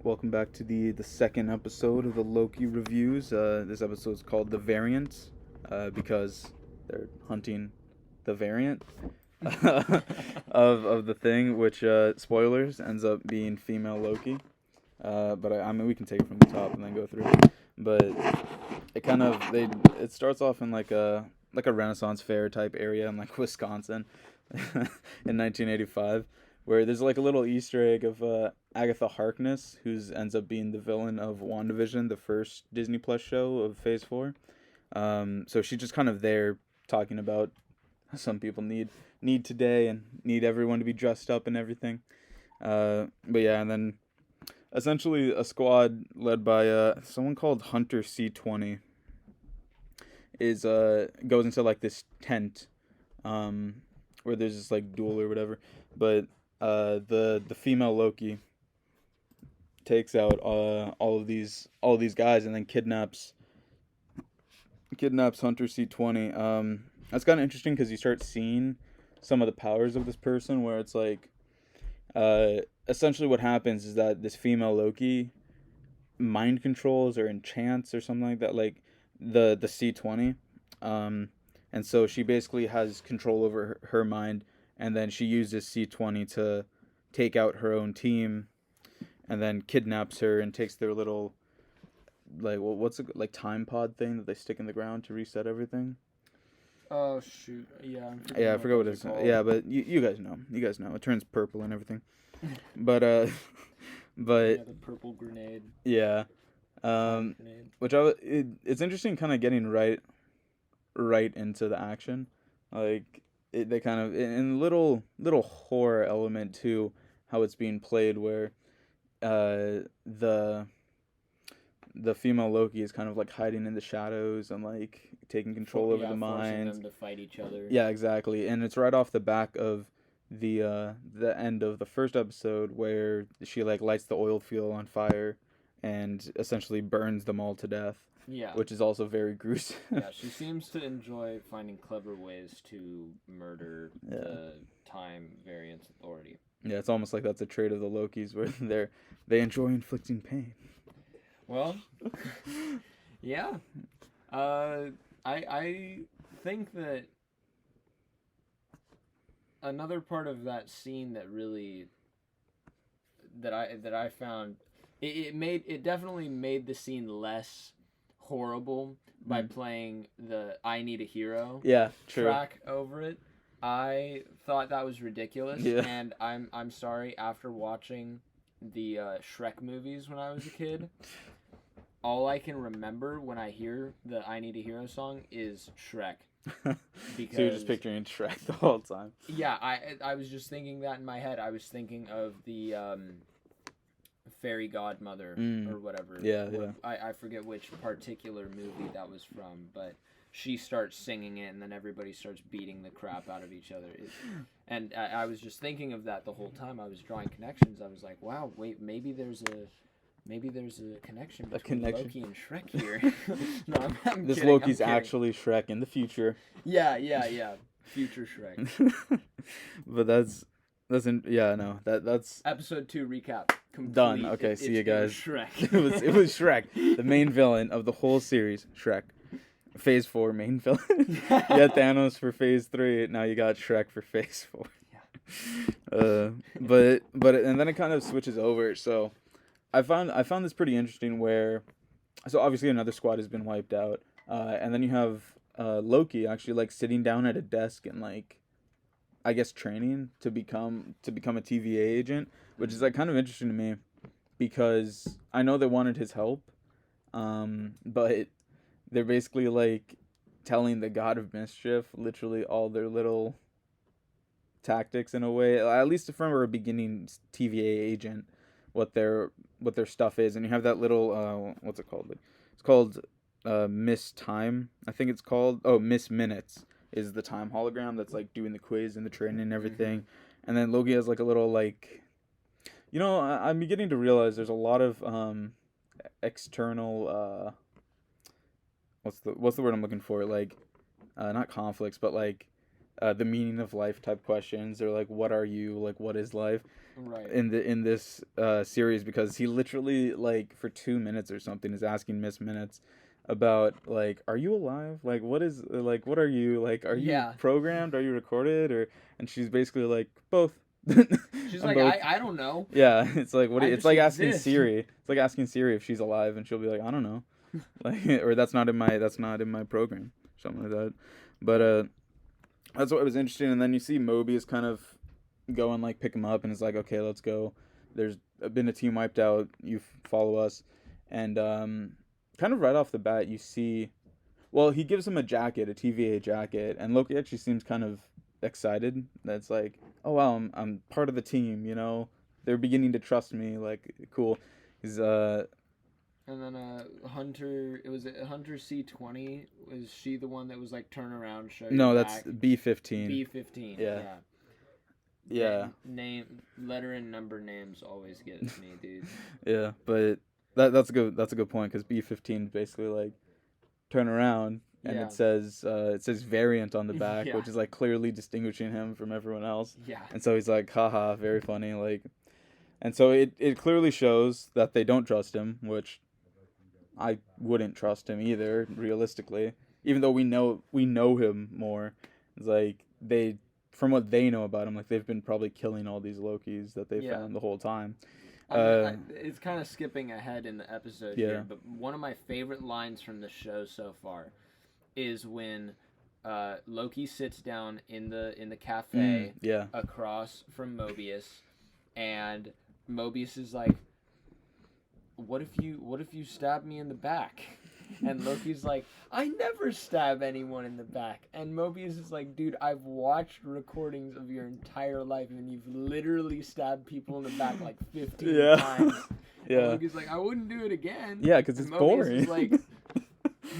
Welcome back to the second episode of the Loki reviews. This episode is called The Variant because they're hunting the variant of the thing, which, spoilers, ends up being female Loki. But I mean, we can take it from the top and then go through. But it starts off in like a Renaissance fair type area in like Wisconsin in 1985, where there's like a little Easter egg of Agatha Harkness, who ends up being the villain of WandaVision, the first Disney Plus show of Phase 4. So she's just kind of there talking about some people need today and need everyone to be dressed up and everything. But yeah, and then essentially a squad led by someone called Hunter C20 is goes into like this tent where there's this like duel or whatever, but the female Loki takes out all of these guys and then kidnaps Hunter C20. That's kind of interesting because you start seeing some of the powers of this person, where it's like essentially what happens is that this female Loki mind controls or enchants or something like that, like the C20. And so she basically has control over her mind, and then she uses C20 to take out her own team, and then kidnaps her and takes their little like what's it like time pod thing that they stick in the ground to reset everything. Oh shoot! Yeah, Yeah, I forgot what it's. Yeah, but you guys know. You guys know. It turns purple and everything. But but Yeah, the purple grenade. yeah, Grenade. which it's interesting, kind of getting right into the action, like they kind of in little horror element to how it's being played, where the female Loki is kind of like hiding in the shadows and like taking control over the forcing mind. them to fight each other. Yeah, exactly. And it's right off the back of the end of the first episode, where she like lights the oil field on fire and essentially burns them all to death. Yeah. Which is also very gruesome. Yeah, she seems to enjoy finding clever ways to murder the Time Variance Authority. Yeah, it's almost like that's a trait of the Lokis, where they enjoy inflicting pain. Well, yeah. I think that another part of that scene that really that I found it definitely made the scene less horrible by playing the "I Need a Hero" track over it. I thought that was ridiculous, and I'm sorry. After watching the Shrek movies when I was a kid, all I can remember when I hear the "I Need a Hero" song is Shrek. Because so you're just picturing Shrek the whole time. Yeah, I was just thinking that in my head. I was thinking of the fairy godmother or whatever. Yeah. I forget which particular movie that was from, but she starts singing it, and then everybody starts beating the crap out of each other. And I was just thinking of that the whole time. I was drawing connections. I was like, wow, wait, maybe there's a connection between Loki and Shrek here. No, I'm this kidding, Loki's actually Shrek in the future. Yeah. Future Shrek. But that's episode 2 recap. Complete. Done. Okay, see you guys. Shrek. it was Shrek, the main villain of the whole series. Shrek. Phase 4 main villain. You had Thanos for Phase 3. Now you got Shrek for Phase 4. Yeah. But and then it kind of switches over. So I found this pretty interesting, where so obviously another squad has been wiped out, and then you have Loki actually like sitting down at a desk and like I guess training to become a TVA agent, which is like kind of interesting to me, because I know they wanted his help, but they're basically like telling the God of Mischief literally all their little tactics in a way, at least from a beginning TVA agent, what their stuff is. And you have that little what's it called? It's called Miss Time, I think it's called. Oh, Miss Minutes is the time hologram that's like doing the quiz and the training and everything. And then Loki has like a little like, I'm beginning to realize there's a lot of external what's the word I'm looking for, like not conflicts, but like the meaning of life type questions, or like what are you, like what is life. Right. in this series, because he literally, like, for 2 minutes or something is asking Miss Minutes about, like, are you alive? Like, what is, like, what are you, like, are you Yeah. programmed? Are you recorded? Or, and she's basically like, both. She's I'm like, both. I don't know. Yeah, it's like, what? I It's just like asking exist. Siri. It's like asking Siri if she's alive, and she'll be like, I don't know, like, or that's not in my program, something like that. But that's what was interesting. And then you see Mobius kind of go and, like, pick him up, and it's like, okay, let's go. There's been a team wiped out. You follow us, and kind of right off the bat, you see. Well, he gives him a jacket, a TVA jacket, and Loki actually seems kind of excited. That's like, oh wow, I'm part of the team. You know, they're beginning to trust me. Like, cool. He's And then Hunter, it was Hunter C20. Was she the one that was like turn around, show no, your that's back? B-15. B-15. Yeah. Yeah. Yeah. Name, letter and number names always get me, dude. Yeah, but that's a good point, because B-15 is basically like turn around, and Yeah. it says variant on the back, Yeah. which is like clearly distinguishing him from everyone else. Yeah. And so he's like, haha, very funny, like, and so it clearly shows that they don't trust him, which I wouldn't trust him either, realistically. Even though we know him more, it's like, from what they know about him, like, they've been probably killing all these Lokis that they found the whole time. It's kind of skipping ahead in the episode here, but one of my favorite lines from the show so far is when Loki sits down in the cafe across from Mobius, and Mobius is like, what if you stab me in the back? And Loki's like, I never stab anyone in the back. And Mobius is like, dude, I've watched recordings of your entire life, and you've literally stabbed people in the back like 15 times. Yeah. And Loki's like, I wouldn't do it again. Yeah, because it's Mobius boring. is like,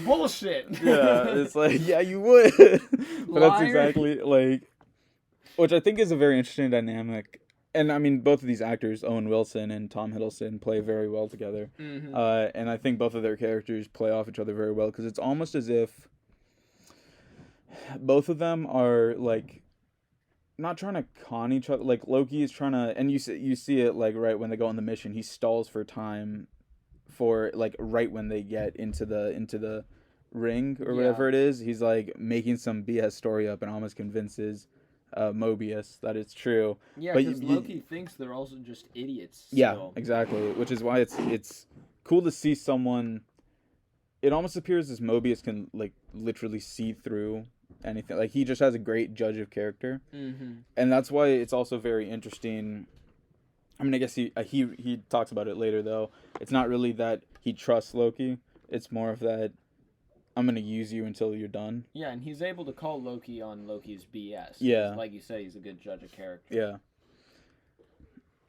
bullshit. Yeah, it's like, yeah, you would. But that's exactly, like, which I think is a very interesting dynamic. And I mean, both of these actors, Owen Wilson and Tom Hiddleston, play very well together. Mm-hmm. And I think both of their characters play off each other very well, because it's almost as if both of them are, like, not trying to con each other. Like, Loki is trying to, and you see it, like, right when they go on the mission, he stalls for time for, like, right when they get into the ring or whatever it is. He's like making some BS story up and almost convinces Mobius that it's true. Yeah, because Loki thinks they're also just idiots. Yeah, still. exactly. Which is why it's cool to see someone. It almost appears as Mobius can, like, literally see through anything. Like, he just has a great judge of character, and that's why it's also very interesting. I mean, I guess he talks about it later, though. It's not really that he trusts Loki. It's more of that, I'm going to use you until you're done. Yeah, and he's able to call Loki on Loki's BS. Yeah. Like you said, he's a good judge of character. Yeah.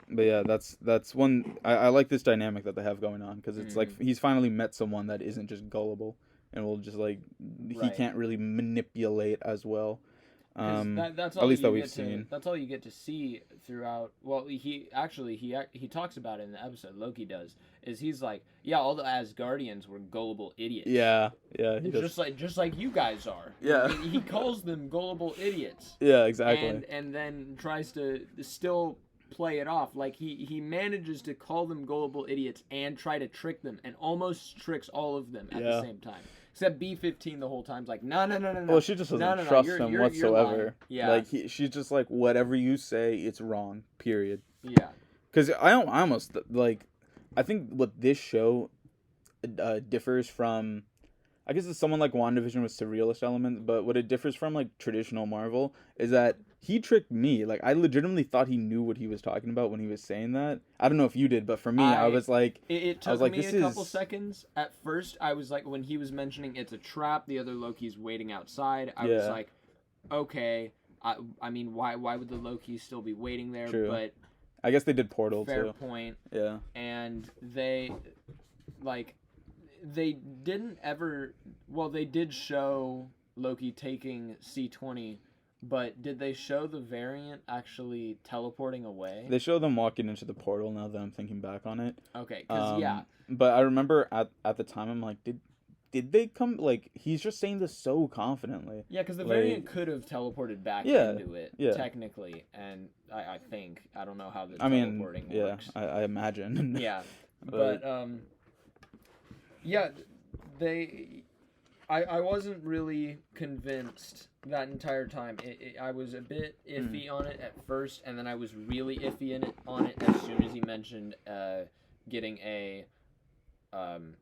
But yeah, that's one, I like this dynamic that they have going on, because it's like he's finally met someone that isn't just gullible and will just, like, he can't really manipulate as well. That's all at least that we've seen. That's all you get to see throughout. Well, he talks about it in the episode. Loki does. He's like, yeah, all the Asgardians were gullible idiots. Yeah. Just like you guys are. Yeah. He calls them gullible idiots. Yeah, exactly. And then tries to still play it off. Like, he manages to call them gullible idiots and try to trick them, and almost tricks all of them at the same time. Except B-15 the whole time's like, no. Well, she just doesn't trust him whatsoever. Yeah. Like, she's just like, whatever you say, it's wrong, period. Yeah. Because I almost, like, I think what this show differs from, I guess it's someone like WandaVision with surrealist elements, but what it differs from, like, traditional Marvel is that he tricked me. Like, I legitimately thought he knew what he was talking about when he was saying that. I don't know if you did, but for me, I was like... It took me a couple seconds. At first, I was like, when he was mentioning it's a trap, the other Loki's waiting outside, I was like, okay, I mean, why would the Loki still be waiting there? True. But I guess they did Portal, fair too. point. Yeah. And they didn't ever... Well, they did show Loki taking C20, but did they show the variant actually teleporting away? They show them walking into the portal, now that I'm thinking back on it. Okay, because, But I remember at the time, I'm like, did they come, like, he's just saying this so confidently. Yeah, because the like, variant could have teleported back Yeah, into it, yeah. technically, and I think, I don't know how the I mean, teleporting yeah, works. I imagine. Yeah, but, yeah, I wasn't really convinced that entire time. I was a bit iffy on it at first, and then I was really iffy on it as soon as he mentioned getting a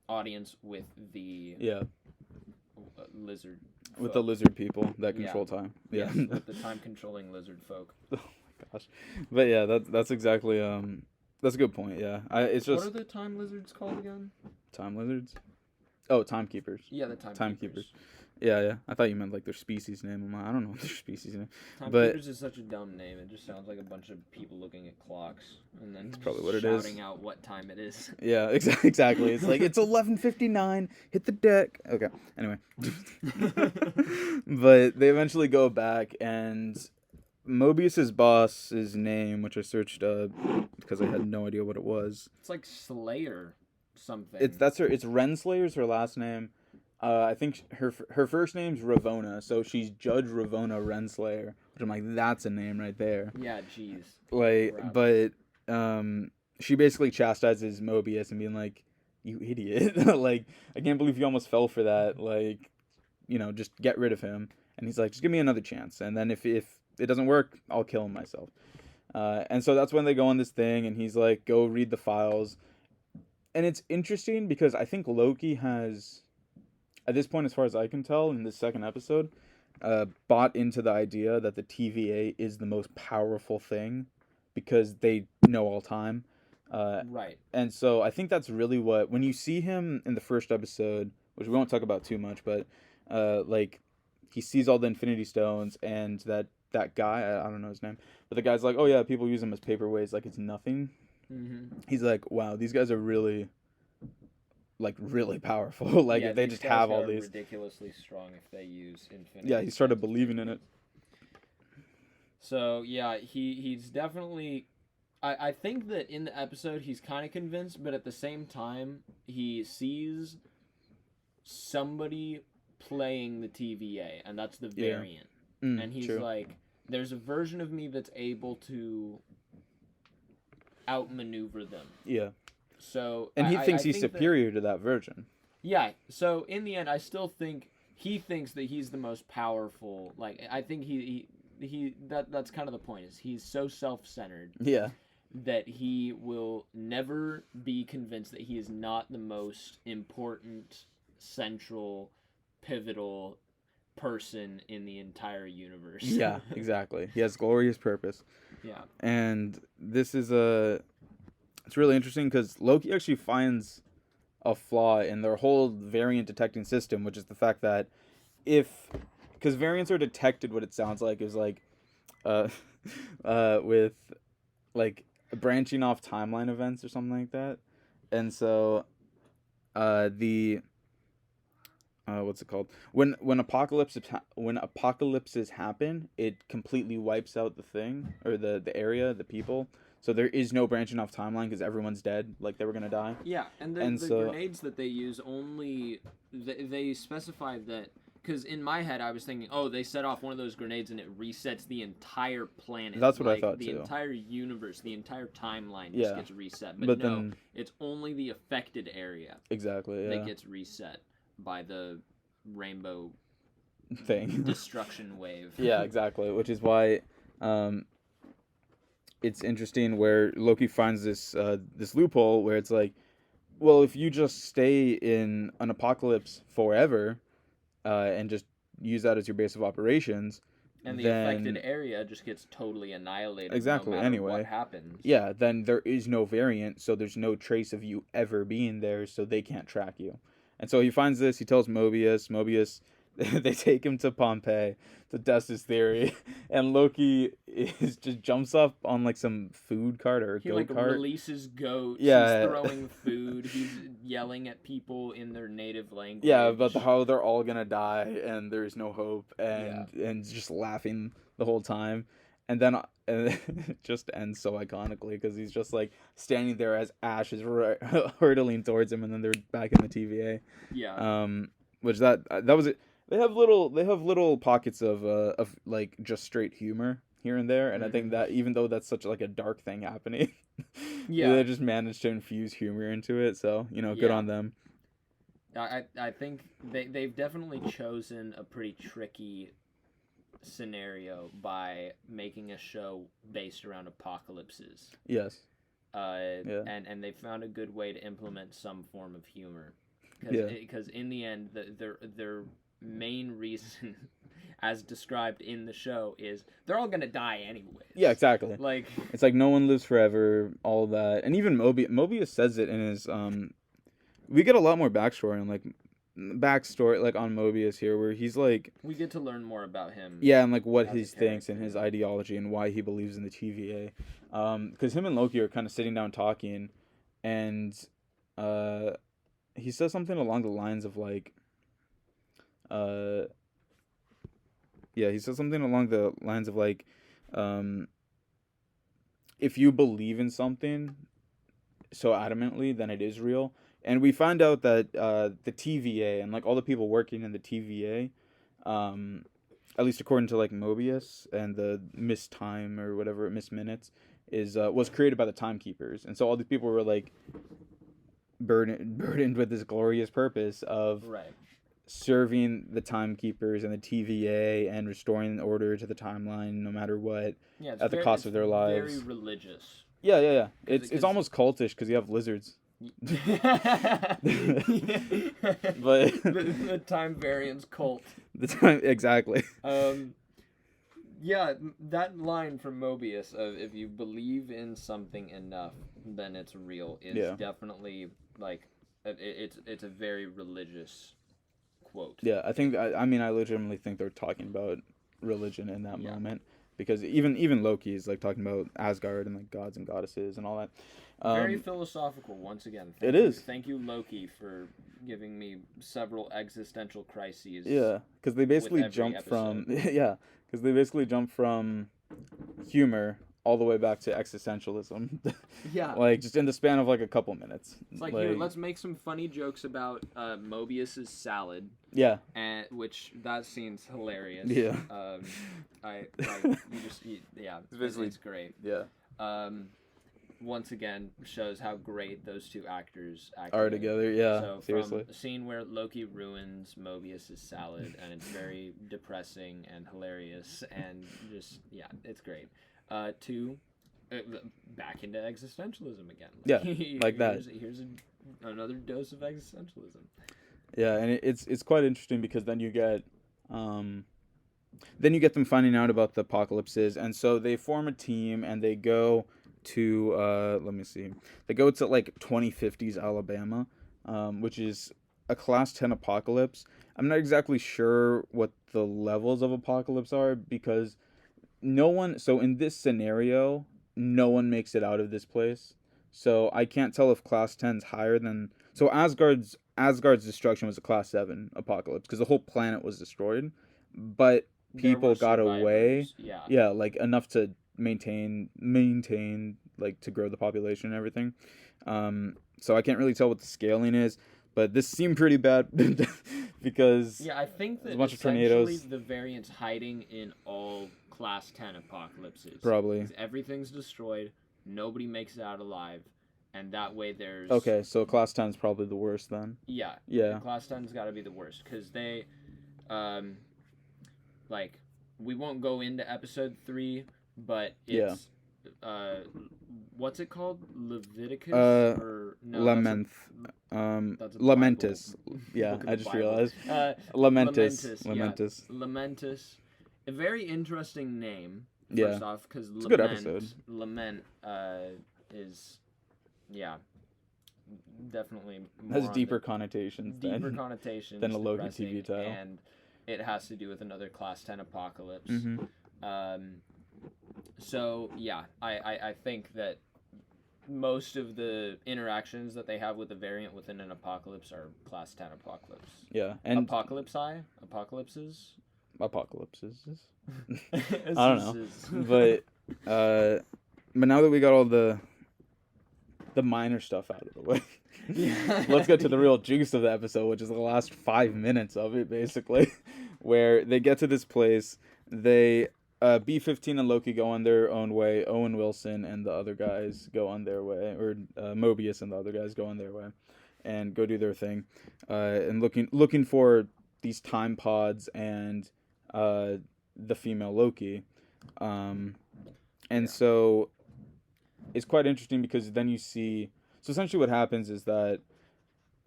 audience with the lizard folk. With the lizard people that control time. Yeah. Yes, with the time controlling lizard folk. Oh my gosh. But yeah, that's exactly that's a good point. Yeah. It's just what are the time lizards called again? Time lizards? Oh, timekeepers. Yeah, the timekeepers. Yeah. I thought you meant like their species name. I don't know their species name. Timekeepers is such a dumb name. It just sounds like a bunch of people looking at clocks and then that's probably what it is. Shouting out what time it is. Yeah, exactly. It's like, it's 11:59. Hit the deck. Okay. Anyway. But they eventually go back, and Mobius's boss's name, which I searched because I had no idea what it was. It's like Slayer something. It's Renslayer's her last name. I think her first name's Ravonna, so she's Judge Ravonna Renslayer, which I'm like, that's a name right there. Yeah, jeez. Like, but she basically chastises Mobius and being like, you idiot. Like, I can't believe you almost fell for that. Like, just get rid of him. And he's like, just give me another chance. And then if it doesn't work, I'll kill him myself. And so that's when they go on this thing, and he's like, go read the files. And it's interesting because I think Loki has, at this point, as far as I can tell, in this second episode, bought into the idea that the TVA is the most powerful thing because they know all time. Right. And so I think that's really what, when you see him in the first episode, which we won't talk about too much, but like, he sees all the Infinity Stones, and that guy, I don't know his name, but the guy's like, oh yeah, people use them as paperweights like it's nothing. Mm-hmm. He's like, wow, these guys are really, like, really powerful. Like, yeah, if they just have all these, ridiculously strong if they use Infinity. Yeah, he started believing in it. So yeah, he's definitely. I think that in the episode he's kind of convinced, but at the same time he sees somebody playing the TVA, and that's the variant. Yeah. And he's true. like, there's a version of me that's able to outmaneuver them. Yeah. So and he thinks he's superior to that version. Yeah. So in the end, I still think he thinks that he's the most powerful. Like, I think that's kind of the point, is he's so self-centered. Yeah. That he will never be convinced that he is not the most important, central, pivotal person in the entire universe. Yeah, exactly. He has glorious purpose. Yeah. And this is it's really interesting because Loki actually finds a flaw in their whole variant detecting system, which is the fact that because variants are detected, what it sounds like is like, with like branching off timeline events or something like that. And so what's it called, when apocalypses happen, it completely wipes out the thing, or the area, the people, so there is no branching off timeline because everyone's dead, like they were gonna die. Yeah. And the grenades that they use only they specify that. Because in my head, I was thinking, oh, they set off one of those grenades and it resets the entire planet. That's what I thought, the too. The entire universe, the entire timeline just gets reset. But no, then it's only the affected area. Exactly, yeah. That gets reset by the rainbow thing. Destruction wave. Yeah, exactly. Which is why it's interesting where Loki finds this loophole where it's like, well, if you just stay in an apocalypse forever, and just use that as your base of operations, and the affected area just gets totally annihilated. Exactly. No matter anyway, what happens? Yeah, then there is no variant, so there's no trace of you ever being there, so they can't track you. And so he finds this. He tells Mobius. They take him to Pompeii to test his theory, and Loki just jumps up on like some food cart or a goat cart. He releases goats. Yeah. He's throwing food. He's yelling at people in their native language. Yeah, about how they're all gonna die and there's no hope, and just laughing the whole time, and then it just ends so iconically because he's just like standing there as Ash is hurtling towards him, and then they're back in the TVA. Yeah. which that was it. They have little pockets of like just straight humor here and there, and I think that even though that's such like a dark thing happening, they just managed to infuse humor into it. So good on them. I think they've definitely chosen a pretty tricky scenario by making a show based around apocalypses. Yes. And they found a good way to implement some form of humor. Because in the end, their main reason, as described in the show, is they're all gonna die anyways. Yeah, exactly. Like it's like no one lives forever, all that, and even Mobius says it in his We get a lot more backstory on Mobius here, where he's like we get to learn more about him. Yeah, and like what he thinks and his ideology and why he believes in the TVA. Because him and Loki are kind of sitting down talking, and he says something along the lines of like, if you believe in something so adamantly, then it is real. And we find out that the TVA and like all the people working in the TVA, at least according to like Mobius and the missed time or whatever, missed minutes, was created by the timekeepers. And so all these people were like burdened with this glorious purpose of serving the timekeepers and the TVA and restoring order to the timeline no matter what, at the cost of their lives. Very religious. Yeah. It's almost cultish because you have lizards. But the time variance cult. Exactly. Yeah, that line from Mobius of if you believe in something enough, then it's real is definitely like it's a very religious quote. Yeah, I think I legitimately think they're talking about religion in that moment, because even Loki is like talking about Asgard and like gods and goddesses and all that. Very philosophical once again. Thank you, Loki, for giving me several existential crises. Yeah, because they basically jumped from humor all the way back to existentialism. Like just in the span of like a couple minutes. It's like here, let's make some funny jokes about Mobius's salad. Yeah. And which that scene's hilarious. Yeah. It's great. Yeah. Once again shows how great those two actors are together. Yeah, so seriously. From a scene where Loki ruins Mobius's salad, and it's very depressing and hilarious, and just it's great. To back into existentialism again. Like that. Here's another dose of existentialism. Yeah, and it's quite interesting because then you get them finding out about the apocalypses, and so they form a team and they go to they go to like 2050s Alabama, which is a class 10 apocalypse. I'm not exactly sure what the levels of apocalypse are, because in this scenario no one makes it out of this place, so I can't tell if class 10's higher than, so Asgard's destruction was a class 7 apocalypse because the whole planet was destroyed, but people got away, like enough to maintain like to grow the population and everything. So I can't really tell what the scaling is, but this seemed pretty bad because I think that a bunch of tornadoes. The variant's hiding in all class 10 apocalypses. Probably. Everything's destroyed, nobody makes it out alive, and that way there's... Okay, so class 10 is probably the worst then. Yeah. Class 10's got to be the worst, because they, we won't go into episode 3, but it's, what's it called? Leviticus? Lamenth. Lamentus. Yeah, I just realized. Lamentus. Lamentus. A very interesting name, Yeah. first off, because It's a good episode. Lament is, definitely more Has on deeper connotations than a Loki depressing, TV title. and it has to do with another class 10 apocalypse. Mm-hmm. So yeah, I think that most of the interactions that they have with the variant within an apocalypse are class 10 apocalypse. Yeah, and apocalypses. I don't know, but now that we got all the the minor stuff out of the way. Yeah. Let's get to the real juice of the episode, which is the last 5 minutes of it, basically, where they get to this place. They B-15 and Loki go on their own way. Owen Wilson and the other guys go on their way, or Mobius and the other guys go on their way, and go do their thing, and looking for these time pods and the female Loki, and so it's quite interesting because then you see. So essentially, what happens is that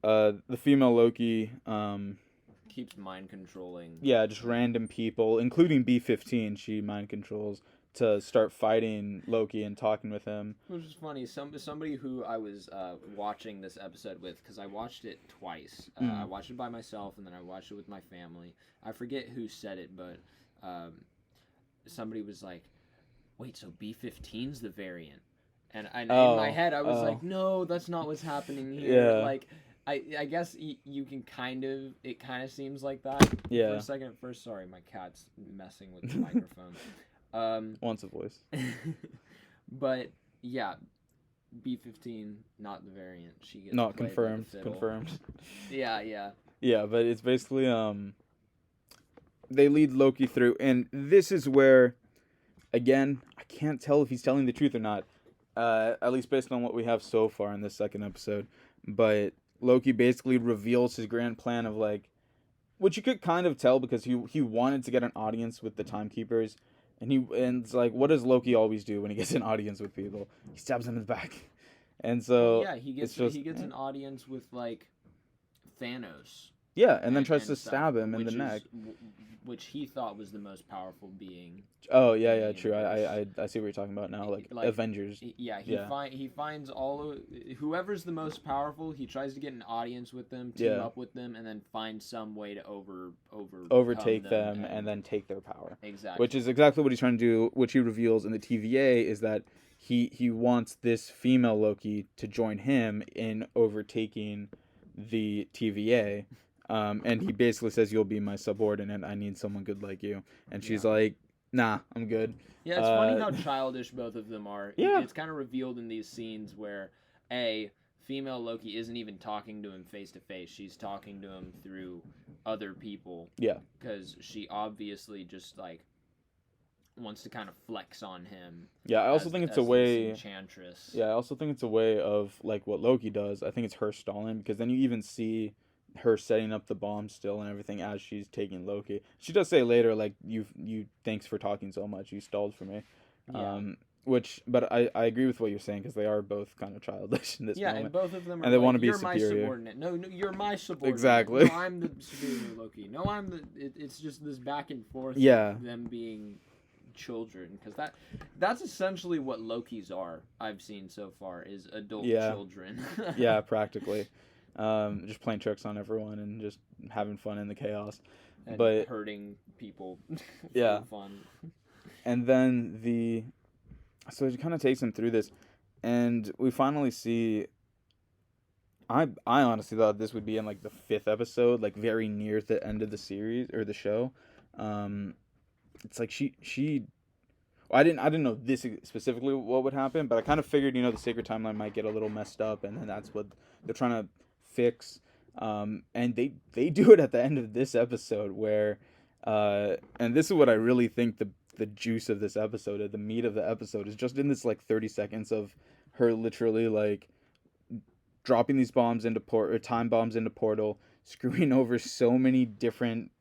the female Loki keeps mind controlling. Yeah, just random people, including B-15. She mind controls to start fighting Loki and talking with him. Which is funny. Somebody who I was watching this episode with, because I watched it twice. I watched it by myself, and then I watched it with my family. I forget who said it, but somebody was like, "Wait, so B-15's the variant?" And in my head, I was like, "No, that's not what's happening here." Yeah. Like, I guess you can it kind of seems like that. Yeah. For a second at first, sorry, my cat's messing with the microphone. Wants a voice. But yeah, B-15, not the variant. She gets Not played confirmed. like a fiddle. Confirmed. Yeah. Yeah, but it's basically they lead Loki through, and this is where, again, I can't tell if he's telling the truth or not. At least based on what we have so far in this second episode, but Loki basically reveals his grand plan of like, which you could kind of tell because he wanted to get an audience with the Timekeepers, and it's like, what does Loki always do when he gets an audience with people? He stabs them in the back, and so he gets an audience with like Thanos. Yeah, and then tries to stab him in the neck, which he thought was the most powerful being. Oh yeah, true. I see what you're talking about now, like Avengers. Yeah, he finds whoever's the most powerful. He tries to get an audience with them, team up with them, and then find some way to overtake them and then take their power. Exactly. Which is exactly what he's trying to do. Which he reveals in the TVA is that he wants this female Loki to join him in overtaking the TVA. And he basically says, "You'll be my subordinate. I need someone good like you." And she's like, "Nah, I'm good." Yeah, it's funny how childish both of them are. Yeah. It's kind of revealed in these scenes where, female Loki isn't even talking to him face to face. She's talking to him through other people. Yeah. Because she obviously just, like, wants to kind of flex on him. Yeah, I also think it's a way... Enchantress. Yeah, I also think it's a way of, like, what Loki does. I think it's her stalling, because then you even see her setting up the bomb still and everything as she's taking Loki. She does say later, like, you thanks for talking so much. You stalled for me. Yeah. But I agree with what you're saying, because they are both kind of childish in this moment. Yeah, and both of them are and they like, want to be you're superior. my subordinate. No, you're my subordinate. Exactly. No, I'm the superior Loki. No, I'm the... It's just this back and forth of them being children, because that's essentially what Lokis are, I've seen so far, is adult children. Yeah, practically. Just playing tricks on everyone and just having fun in the chaos. And but hurting people for fun. And then so it kind of takes him through this, and we finally see... I honestly thought this would be in like the 5th episode, like very near the end of the series or the show. It's like she I didn't know this specifically what would happen, but I kind of figured, the sacred timeline might get a little messed up, and then that's what they're trying to fix. And they do it at the end of this episode where and this is what I really think the juice of this episode, the meat of the episode, is just in this like 30 seconds of her literally like dropping these bombs into time bombs into portal, screwing over so many different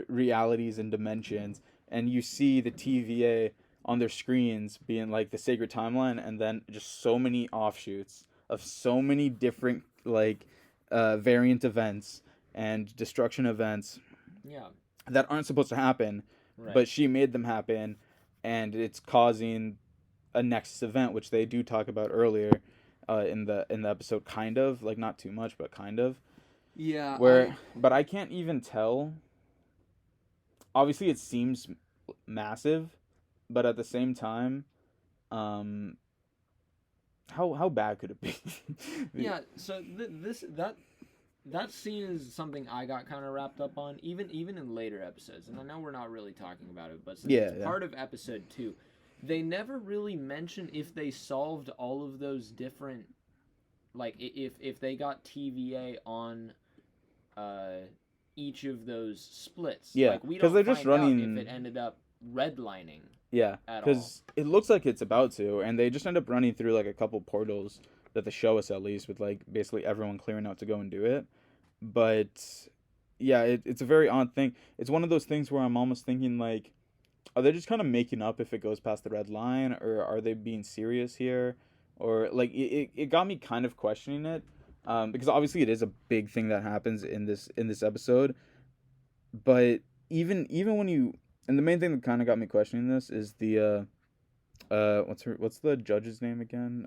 realities and dimensions, and you see the TVA on their screens being like the sacred timeline, and then just so many offshoots of so many different like variant events and destruction events that aren't supposed to happen, but she made them happen, and it's causing a nexus event, which they do talk about earlier in the episode, kind of, like, not too much, but kind of. Yeah. But I can't even tell. Obviously, it seems massive, but at the same time, how bad could it be? Yeah. So that scene is something I got kind of wrapped up on, even in later episodes. And I know we're not really talking about it, but since it's part of episode 2, they never really mention if they solved all of those different, like if they got TVA on each of those splits. Yeah, like we 'cause don't they're find just running- out if it ended up redlining. Yeah, At because it looks like it's about to, and they just end up running through like a couple portals that they show us at least, with like basically everyone clearing out to go and do it. But yeah, it's a very odd thing. It's one of those things where I'm almost thinking like, are they just kind of making up if it goes past the red line, or are they being serious here, or like it got me kind of questioning it, because obviously it is a big thing that happens in this episode, but even when you, and the main thing that kind of got me questioning this is the what's the judge's name again?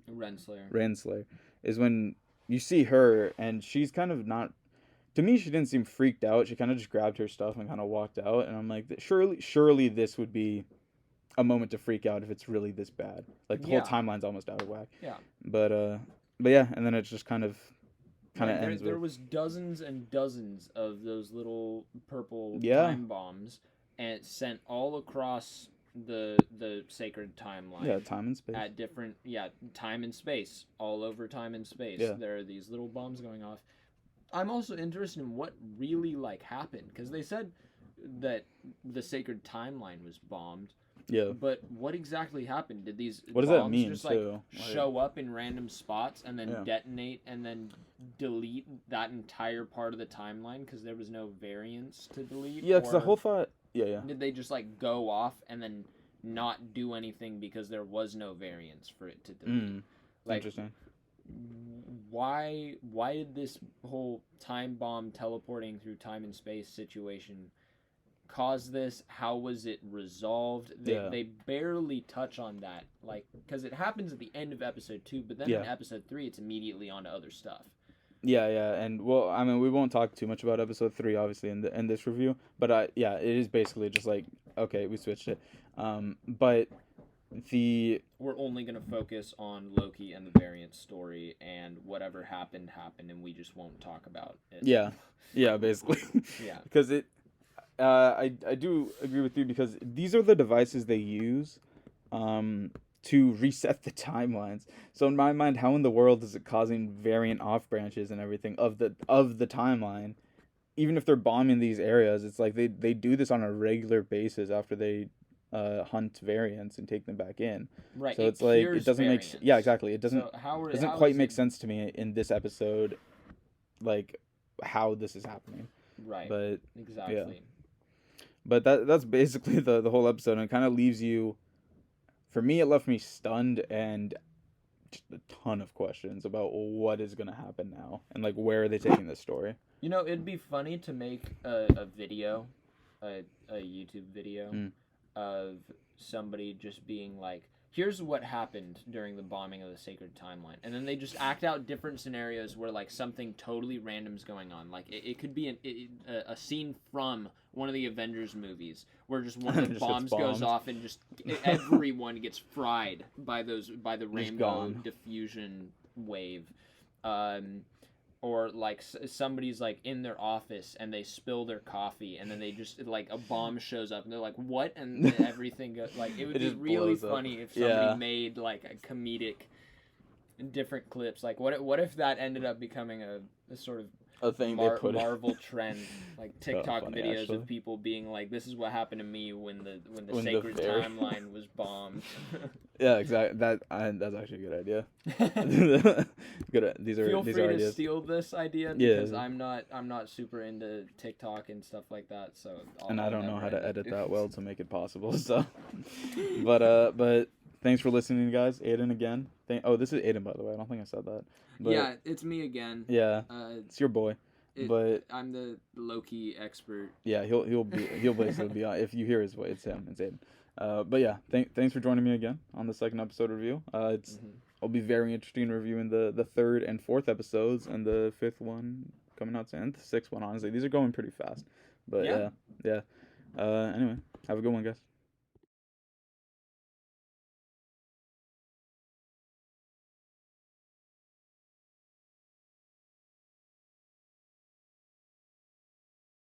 Renslayer. Is when you see her and she's kind of not, to me she didn't seem freaked out. She kind of just grabbed her stuff and kind of walked out, and I'm like, surely this would be a moment to freak out if it's really this bad. Like the whole timeline's almost out of whack. Yeah. But yeah, and then it's just kind of ends there with, was dozens and dozens of those little purple Yeah. time bombs, and sent all across the sacred timeline. yeah, time and space. At different time and space, all over time and space. Yeah. There are these little bombs going off. I'm also interested in what really like happened, because they said that the sacred timeline was bombed. Yeah. But what exactly happened? Did these What does bombs that mean just like too? show up in random spots and then Yeah. detonate and then delete that entire part of the timeline because there was no variance to delete? Yeah, because the Or whole thought. Yeah. did they just like go off and then not do anything because there was no variance for it to delete? Like, Interesting. why did this whole time bomb teleporting through time and space situation cause this? How was it resolved? They barely touch on that, like, because it happens at the end of episode 2, but then in episode 3 it's immediately on to other stuff. Yeah, and well, I mean, we won't talk too much about episode 3, obviously, in this review, but it is basically just like, okay, we switched it, but we're only gonna focus on Loki and the variant story, and whatever happened, and we just won't talk about it. Yeah, basically. Yeah. Because I do agree with you, because these are the devices they use, to reset the timelines. So in my mind, how in the world is it causing variant off branches and everything of the timeline? Even if they're bombing these areas, it's like they do this on a regular basis after they hunt variants and take them back in. Right. So it's like it doesn't make exactly. It doesn't quite make sense to me in this episode, like how this is happening. Right. But exactly. Yeah. But that's basically the whole episode, and it kind of leaves you. For me, it left me stunned and just a ton of questions about what is going to happen now and like where are they taking this story. You know, it'd be funny to make a video, a YouTube video of somebody just being like, here's what happened during the bombing of the sacred timeline, and then they just act out different scenarios where like something totally random's going on. Like it could be a scene from one of the Avengers movies where just one of the bombs goes off and just everyone gets fried by the rainbow diffusion wave. Or like somebody's like in their office and they spill their coffee, and then they just like a bomb shows up and they're like, what? And everything goes like, it would be really funny if somebody made like a comedic different clips. Like what if that ended up becoming a sort of a thing they put Marvel trend, like TikTok funny, videos actually. of people being like, this is what happened to me when the sacred timeline was bombed. Yeah, exactly. That's actually a good idea. These are Feel free ideas. to steal this idea, because I'm not super into TikTok and stuff like that. So I don't know how to edit that well to make it possible. So, but thanks for listening, guys. Aidan again. This is Aidan, by the way. I don't think I said that. But, yeah, it's me again. Yeah, it's your boy. But I'm the Loki expert. Yeah, he'll basically be on. If you hear his voice, it's him. It's Aidan. But yeah, thanks for joining me again on the second episode review. It'll be very interesting reviewing the third and fourth episodes, and the fifth one coming out soon. And the sixth one, honestly, these are going pretty fast. But yeah. Anyway, have a good one, guys.